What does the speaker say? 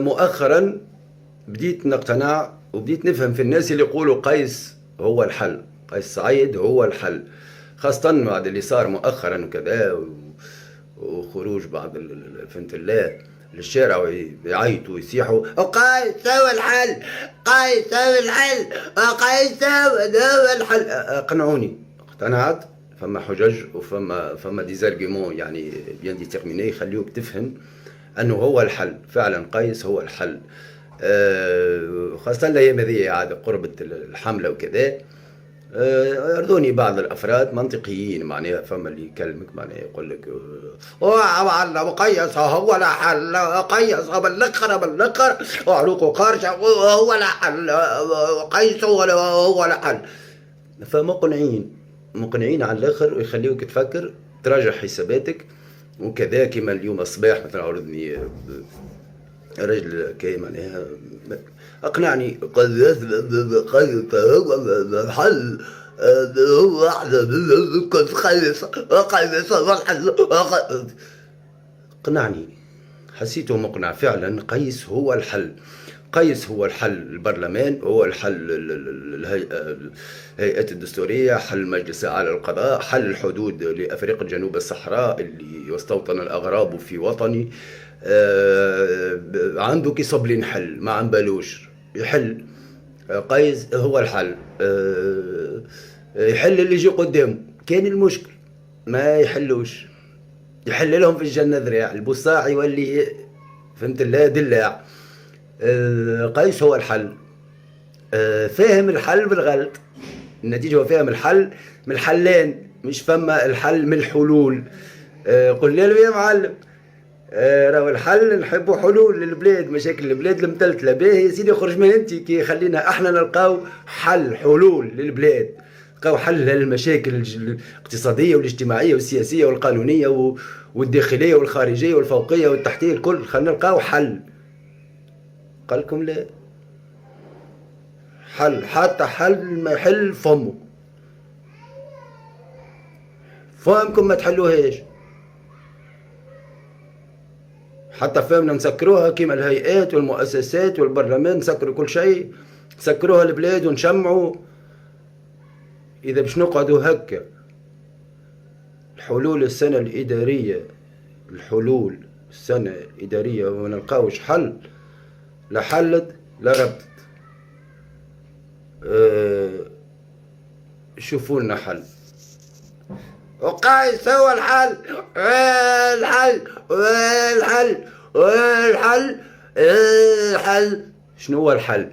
مؤخرا بديت نقتنع وبديت نفهم في الناس اللي يقولوا قيس هو الحل، قيس سعيد هو الحل، خاصة بعد اللي صار مؤخرا وكذا وخروج بعض فهمت الله للشارع ويعيطوا ويصيحوا قيس هو الحل، قيس هو الحل، قيس هو الحل. اقنعوني، اقتنعت. فما حجج وفما ديزارجيمون يعني بيان ديتيرميني يخليوك تفهم انه هو الحل، فعلا قيس هو الحل. خاصة الايام هذه عاد قربة الحملة وكذا. يرضوني بعض الافراد منطقيين، معناها فما اللي يكلمك معناها يقول لك قيس هو الحل، قيس بالنقر وعلوق قرش هو الحل، قيس هو الحل. فمقنعين على الاخر ويخليوك تفكر تراجع حساباتك وكذا. كما اليوم الصباح مثلا عرضني رجل كي معناها اقنعني قيس هو الحل، هو واحدة كنت قيس هو الحل. اقنعني، حسيته مقنع فعلا. قيس هو الحل، قيس هو الحل. البرلمان هو الحل، الهيئات الدستورية، حل مجلس أعلى القضاء، حل الحدود لأفريقيا جنوب الصحراء اللي واستوطن الأغراب في وطني. عنده كيصب لي نحل ما عم بالوش يحل. قيس هو الحل. يحل اللي يجي قدامه. كان المشكل ما يحلوش، يحل لهم في الجنة ذراع، البصاع يولي فهمت الله دلاع. قيس هو الحل. فاهم الحل بالغلط، النتيجة هو فاهم الحل من الحلين، مش فما الحل من الحلول. قلنا له يا معلم راهو الحل نحبوا حلول للبلاد، مشاكل البلاد المتلتلة باهي يا سيدي خرج من انت كي خلينا احنا نلقاو حل، حلول للبلاد، نلقاو حل للمشاكل الاقتصادية والاجتماعية والسياسية والقانونية والداخلية والخارجية والفوقية والتحتية الكل، خلينا نلقاو حل. قال لكم لا، حل حتى حل ما يحل فمه، فهمكم ما تحلوهاش. حتى فهمنا نسكروها كيما الهيئات والمؤسسات والبرلمان، نسكروا كل شيء، نسكروها البلاد ونشمعوا. إذا باش نقعدوا هكا الحلول السنة الإدارية، الحلول السنة الإدارية وما نلقاوش حل، لا حلت لا ربطت. شوفوا لنا حل. وقيس هو الحل، الحل والحل والحل الحل. شنو هو الحل؟